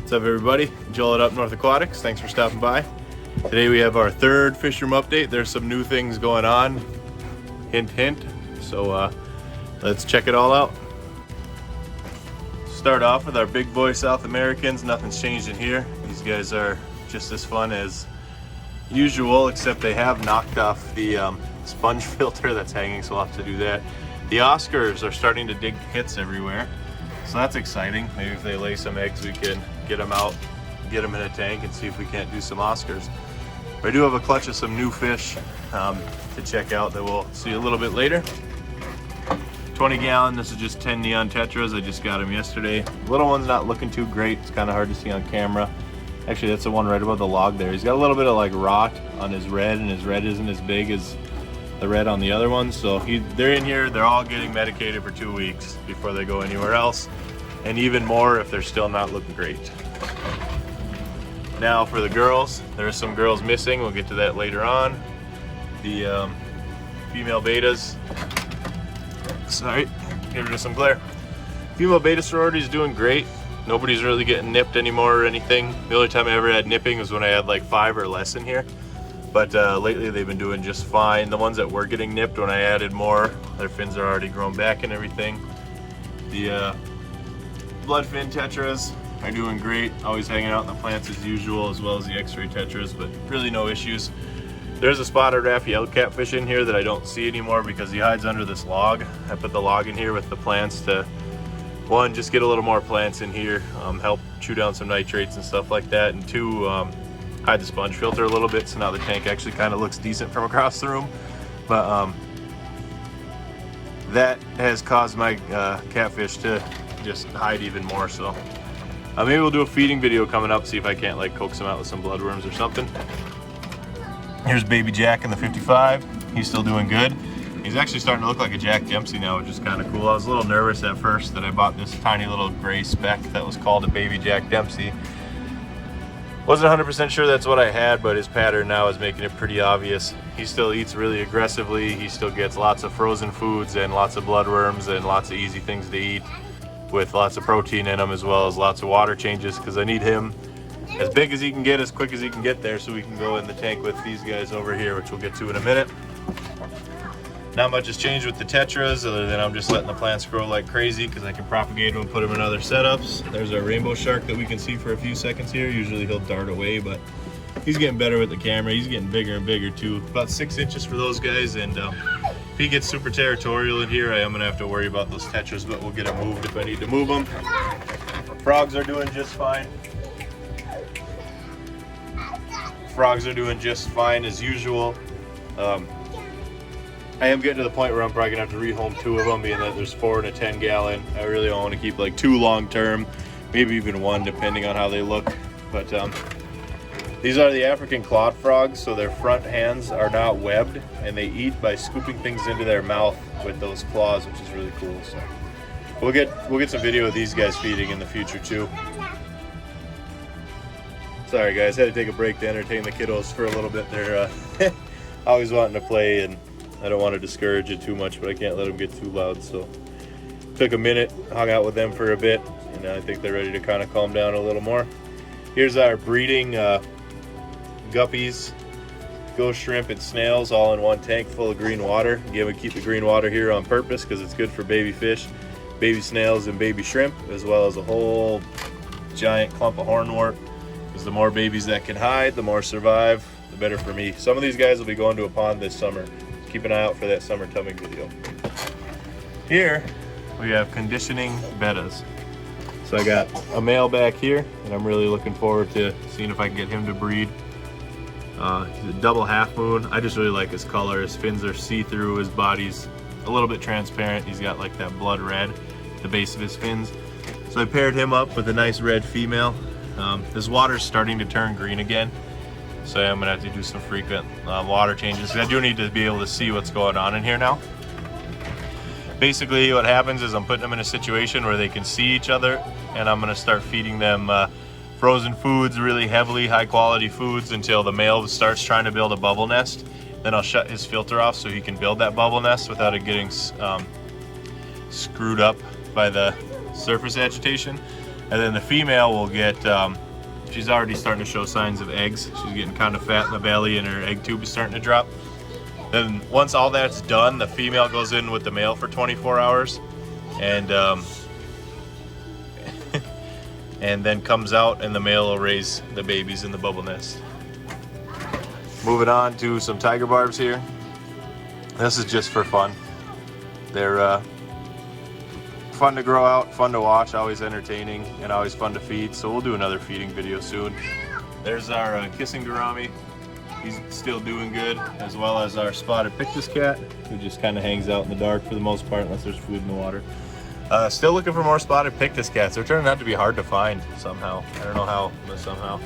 What's up, everybody? Joel at Up North Aquatics. Thanks for stopping by. Today we have our third fish room update. There's some new things going on. Hint, hint. So let's check it all out. Start off with our big boy South Americans. Nothing's changed in here. These guys are just as fun as usual, except they have knocked off the sponge filter that's hanging, so we'll have to do that. The Oscars are starting to dig hits everywhere, so that's exciting. Maybe if they lay some eggs, we can get them out, get them in a tank, and see if we can't do some Oscars. But I do have a clutch of some new fish to check out that we'll see a little bit later. 20 gallon, this is just 10 neon tetras. I just got them yesterday. The little one's not looking too great. It's kind of hard to see on camera. Actually, that's the one right above the log there. He's got a little bit of like rot on his red, and his red isn't as big as the red on the other ones. So they're in here, they're all getting medicated for 2 weeks before they go anywhere else. And even more if they're still not looking great. Now for the girls, there are some girls missing. We'll get to that later on. The female betas, sorry, get rid of some glare. Female beta sorority is doing great. Nobody's really getting nipped anymore or anything. The only time I ever had nipping was when I had like 5 or less in here. But lately they've been doing just fine. The ones that were getting nipped, when I added more, their fins are already grown back and everything. The blood fin tetras are doing great. Always hanging out in the plants as usual, as well as the x-ray tetras, but really no issues. There's a spotted Raphael catfish in here that I don't see anymore because he hides under this log. I put the log in here with the plants to, one, just get a little more plants in here, help chew down some nitrates and stuff like that, and two, hide the sponge filter a little bit, so now the tank actually kind of looks decent from across the room. But that has caused my catfish to just hide even more. So maybe we'll do a feeding video coming up, see if I can't like coax them out with some bloodworms or something. Here's baby Jack in the 55. He's still doing good. He's actually starting to look like a Jack Dempsey now, which is kind of cool. I was a little nervous at first that I bought this tiny little gray speck that was called a baby Jack Dempsey. Wasn't 100% sure that's what I had, but his pattern now is making it pretty obvious. He still eats really aggressively. He still gets lots of frozen foods and lots of bloodworms and lots of easy things to eat with lots of protein in them, as well as lots of water changes, because I need him as big as he can get, as quick as he can get there, so we can go in the tank with these guys over here, which we'll get to in a minute. Not much has changed with the tetras, other than I'm just letting the plants grow like crazy because I can propagate them and put them in other setups. There's our rainbow shark that we can see for a few seconds here. Usually he'll dart away, but he's getting better with the camera. He's getting bigger and bigger too. About 6 inches for those guys, and if he gets super territorial in here, I am gonna have to worry about those tetras, but we'll get them moved if I need to move them. Frogs are doing just fine. Frogs are doing just fine as usual. I am getting to the point where I'm probably gonna have to rehome 2 of them, being that there's 4 and a 10 gallon. I really don't want to keep like 2 long term, maybe even 1 depending on how they look. But these are the African clawed frogs, so their front hands are not webbed, and they eat by scooping things into their mouth with those claws, which is really cool. So we'll get some video of these guys feeding in the future too. Sorry guys, had to take a break to entertain the kiddos for a little bit. They're always wanting to play, and I don't want to discourage it too much, but I can't let them get too loud. So took a minute, hung out with them for a bit, and I think they're ready to kind of calm down a little more. Here's our breeding guppies, ghost shrimp, and snails all in one tank full of green water. Again, we keep the green water here on purpose because it's good for baby fish, baby snails, and baby shrimp, as well as a whole giant clump of hornwort. Because the more babies that can hide, the more survive, the better for me. Some of these guys will be going to a pond this summer. Keep an eye out for that summer tumming video. Here we have conditioning bettas. So I got a male back here, and I'm really looking forward to seeing if I can get him to breed. He's a double half moon. I just really like his color. His fins are see-through, his body's a little bit transparent. He's got like that blood red at the base of his fins. So I paired him up with a nice red female. This water's starting to turn green again, so I'm gonna have to do some frequent water changes. I do need to be able to see what's going on in here now. Basically what happens is I'm putting them in a situation where they can see each other, and I'm gonna start feeding them frozen foods, really heavily high quality foods, until the male starts trying to build a bubble nest. Then I'll shut his filter off so he can build that bubble nest without it getting screwed up by the surface agitation. And then the female will get, she's already starting to show signs of eggs. She's getting kind of fat in the belly and her egg tube is starting to drop. Then once all that's done, the female goes in with the male for 24 hours and and then comes out and the male will raise the babies in the bubble nest. Moving on to some tiger barbs here. This is just for fun. They're fun to grow out, fun to watch, always entertaining, and always fun to feed. So we'll do another feeding video soon. There's our kissing gourami. He's still doing good, as well as our spotted pictus cat, who just kind of hangs out in the dark for the most part, unless there's food in the water. Still looking for more spotted pictus cats. They're turning out to be hard to find somehow. I don't know how, but somehow.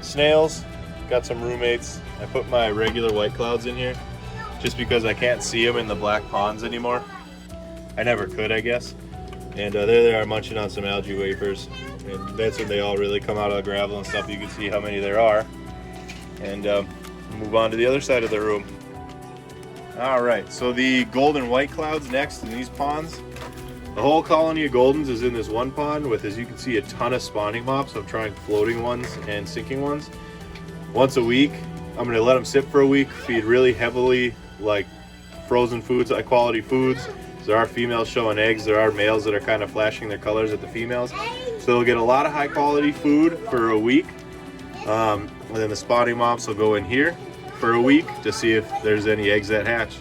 Snails, got some roommates. I put my regular white clouds in here, just because I can't see them in the black ponds anymore. I never could, I guess. And there they are munching on some algae wafers. And that's when they all really come out of the gravel and stuff. You can see how many there are. And move on to the other side of the room. All right, so the golden white clouds next in these ponds. The whole colony of goldens is in this one pond with, as you can see, a ton of spawning mops. I'm trying floating ones and sinking ones. Once a week, I'm gonna let them sit for a week, feed really heavily, like frozen foods, high quality foods. There are females showing eggs. There are males that are kind of flashing their colors at the females. So they'll get a lot of high quality food for a week. And then the spawning mops will go in here for a week to see if there's any eggs that hatch.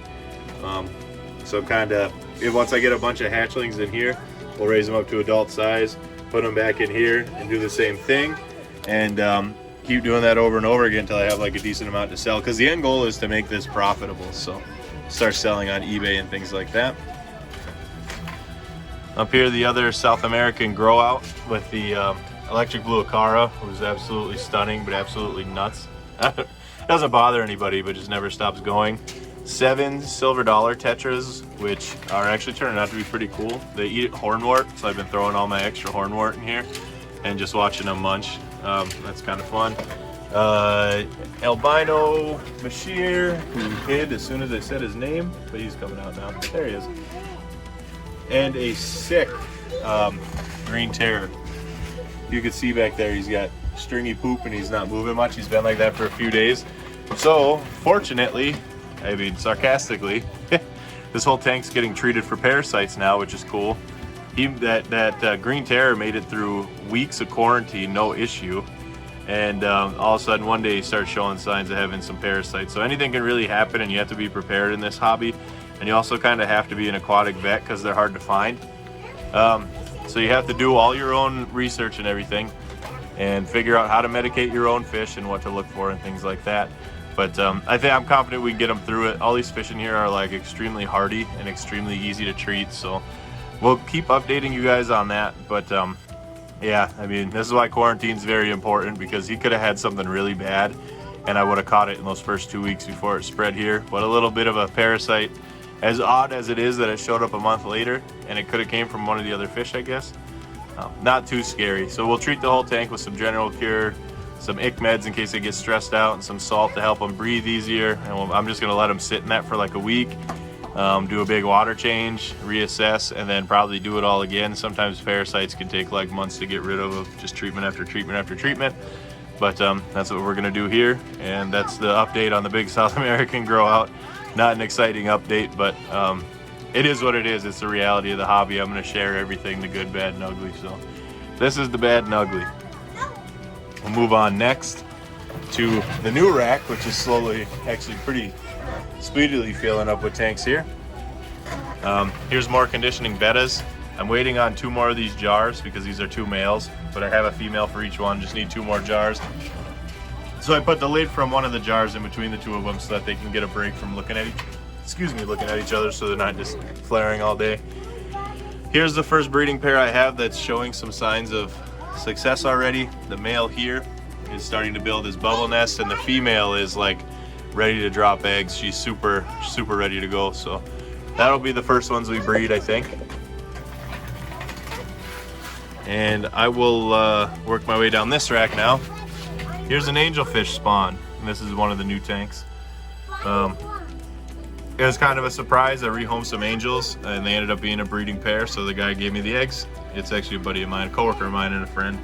So kind of, once I get a bunch of hatchlings in here, we'll raise them up to adult size, put them back in here and do the same thing. And keep doing that over and over again until I have like a decent amount to sell. Because the end goal is to make this profitable. So start selling on eBay and things like that. Up here, the other South American grow out with the electric blue acara, who's absolutely stunning, but absolutely nuts. Doesn't bother anybody, but just never stops going. 7 silver dollar tetras, which are actually turning out to be pretty cool. They eat hornwort, so I've been throwing all my extra hornwort in here and just watching them munch. That's kind of fun. Albino Bashir, who hid as soon as I said his name, but he's coming out now. There he is. And a sick green terror. You can see back there he's got stringy poop and he's not moving much. He's been like that for a few days. So fortunately, I mean sarcastically, this whole tank's getting treated for parasites now, which is cool. That green terror made it through weeks of quarantine, no issue. And all of a sudden one day he starts showing signs of having some parasites. So anything can really happen and you have to be prepared in this hobby. And you also kind of have to be an aquatic vet because they're hard to find. So you have to do all your own research and everything and figure out how to medicate your own fish and what to look for and things like that. But I'm confident we can get them through it. All these fish in here are like extremely hardy and extremely easy to treat. So we'll keep updating you guys on that. But yeah, I mean, this is why quarantine is very important, because he could have had something really bad and I would have caught it in those first 2 weeks before it spread here. But a little bit of a parasite, as odd as it is that it showed up a month later, and it could have came from one of the other fish, I guess. Not too scary. So we'll treat the whole tank with some general cure, some ick meds in case they get stressed out, and some salt to help them breathe easier. And I'm just gonna let them sit in that for like a week, do a big water change, reassess, and then probably do it all again. Sometimes parasites can take like months to get rid of just treatment after treatment after treatment. But that's what we're gonna do here. And that's the update on the big South American grow out. Not an exciting update, but it is what it is. It's the reality of the hobby. I'm going to share everything, the good, bad, and ugly. So this is the bad and ugly. We'll move on next to the new rack, which is slowly, actually pretty speedily filling up with tanks here. Here's more conditioning bettas. I'm waiting on 2 more of these jars because these are 2 males, but I have a female for each one. Just need 2 more jars. So I put the lid from one of the jars in between the 2 of them so that they can get a break from looking at each other, so they're not just flaring all day. Here's the first breeding pair I have that's showing some signs of success already. The male here is starting to build his bubble nest, and the female is like ready to drop eggs. She's super ready to go. So that'll be the first ones we breed, I think. And I will work my way down this rack now. Here's an Angelfish Spawn, and this is one of the new tanks. it was kind of a surprise. I rehomed some angels and they ended up being a breeding pair, so the guy gave me the eggs. It's actually a buddy of mine, a coworker of mine and a friend.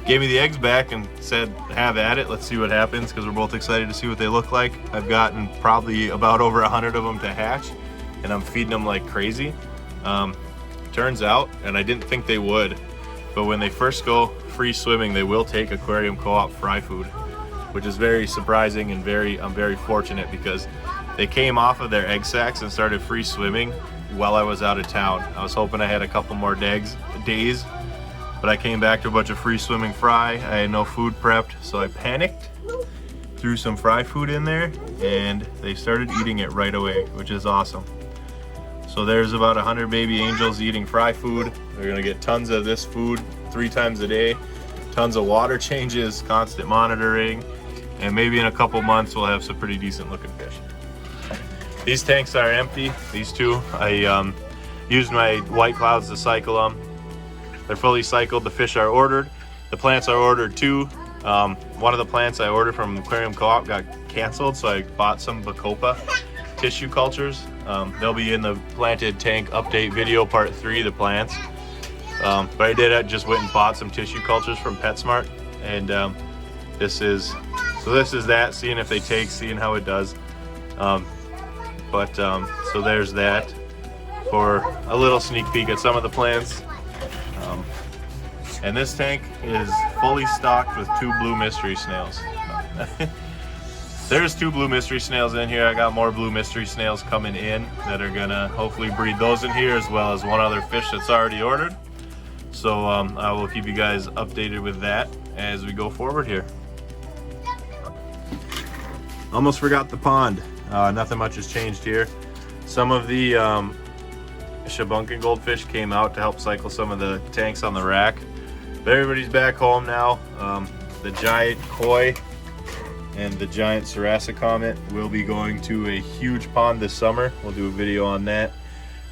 Gave me the eggs back and said, have at it, let's see what happens, because we're both excited to see what they look like. I've gotten probably about over 100 of them to hatch, and I'm feeding them like crazy. Turns out, and I didn't think they would, but when they first go free swimming, they will take aquarium co-op fry food, which is very surprising, and I'm very fortunate, because they came off of their egg sacs and started free swimming while I was out of town. I was hoping I had a couple more days, but I came back to a bunch of free swimming fry. I had no food prepped, so I panicked, threw some fry food in there, and they started eating it right away, which is awesome. So there's about 100 baby angels eating fry food. They're gonna get tons of this food 3 times a day, tons of water changes, constant monitoring, and maybe in a couple months we'll have some pretty decent looking fish. These tanks are empty, these two. I used my white clouds to cycle them. They're fully cycled, the fish are ordered. The plants are ordered too. One of the plants I ordered from Aquarium Co-op got canceled, so I bought some Bacopa tissue cultures. They'll be in the planted tank update video part 3, the plants. But I just went and bought some tissue cultures from PetSmart, and this is that, seeing if they take, seeing how it does. So there's that for a little sneak peek at some of the plants. And this tank is fully stocked with 2 blue mystery snails. There's 2 blue mystery snails in here. I got more blue mystery snails coming in that are gonna hopefully breed those in here, as well as one other fish that's already ordered. So I will keep you guys updated with that as we go forward here. Almost forgot the pond. Nothing much has changed here. Some of the Shabunkin goldfish came out to help cycle some of the tanks on the rack. But everybody's back home now. The giant koi and the giant Comet will be going to a huge pond this summer. We'll do a video on that.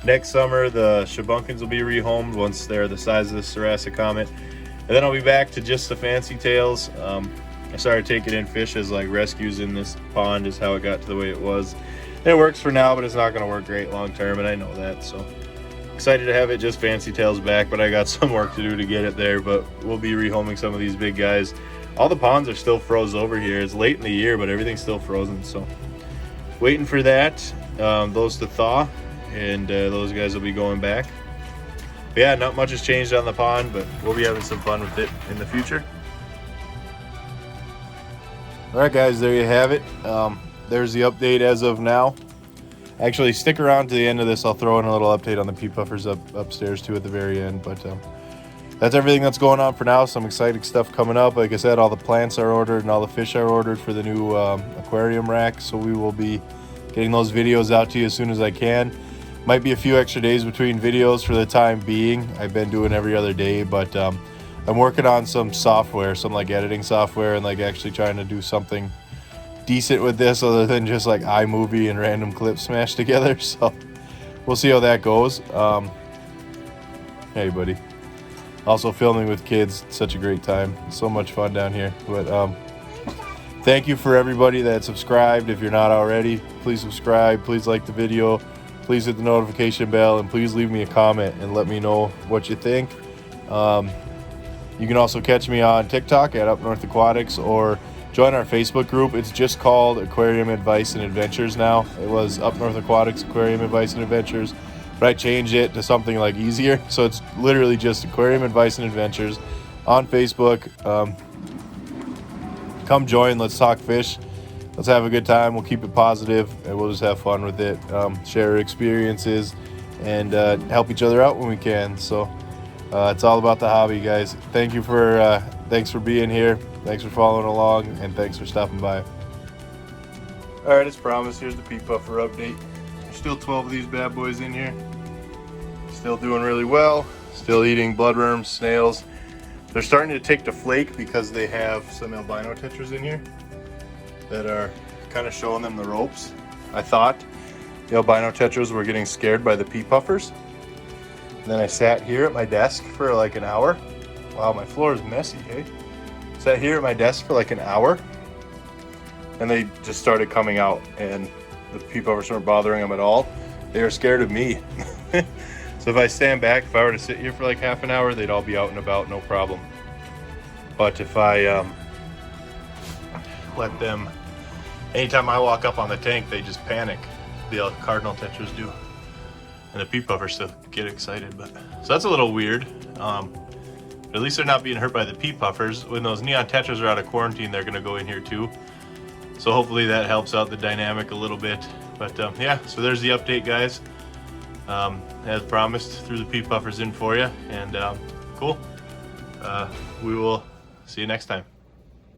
Next summer, the Shabunkins will be rehomed once they're the size of the Comet. And then I'll be back to just the fancy tails. I started taking in fish as like rescues in this pond, is how it got to the way it was. And it works for now, but it's not going to work great long term, and I know that. So excited to have it just fancy tails back, but I got some work to do to get it there. But we'll be rehoming some of these big guys. All the ponds are still froze over here. It's late in the year, but everything's still frozen. So waiting for that, those to thaw, and those guys will be going back. But yeah, not much has changed on the pond, but we'll be having some fun with it in the future. All right, guys, there you have it. There's the update as of now. Actually, stick around to the end of this. I'll throw in a little update on the Pea Puffers upstairs too at the very end. But that's everything that's going on for now. Some exciting stuff coming up. Like I said, all the plants are ordered and all the fish are ordered for the new aquarium rack. So we will be getting those videos out to you as soon as I can. Might be a few extra days between videos for the time being. I've been doing every other day, but I'm working on some software, some like editing software, and like actually trying to do something decent with this other than just like iMovie and random clips smashed together. So we'll see how that goes. Hey buddy. Also filming with kids, such a great time. So much fun down here. But thank you for everybody that subscribed. If you're not already, please subscribe, please like the video, please hit the notification bell, and please leave me a comment and let me know what you think. You can also catch me on TikTok at Up North Aquatics, or join our Facebook group. It's just called Aquarium Advice and Adventures now. It was Up North Aquatics Aquarium Advice and Adventures, but I changed it to something like easier. So it's literally just Aquarium Advice and Adventures on Facebook. Come join, let's talk fish. Let's have a good time. We'll keep it positive and we'll just have fun with it. Share experiences and help each other out when we can. So it's all about the hobby, guys. Thanks for being here. Thanks for following along, and thanks for stopping by. All right, as promised, here's the Pea Puffer update. There's still 12 of these bad boys in here. Still doing really well. Still eating bloodworms, snails. They're starting to take to flake because they have some Albino Tetras in here that are kind of showing them the ropes. I thought the Albino Tetras were getting scared by the Pea Puffers. And then I sat here at my desk for like an hour. Wow, my floor is messy, hey? Sat here at my desk for like an hour, and they just started coming out, and the pea puffers weren't bothering them at all. They were scared of me. So if I stand back, if I were to sit here for like half an hour, they'd all be out and about, no problem. But if I let them, anytime I walk up on the tank, they just panic. The cardinal tetras do, and the pea puffers still get excited. But so that's a little weird. At least they're not being hurt by the pea puffers. When those neon tetras are out of quarantine, they're going to go in here too. So hopefully that helps out the dynamic a little bit. But yeah, so there's the update, guys. As promised, threw the pea puffers in for you, and cool. We will see you next time.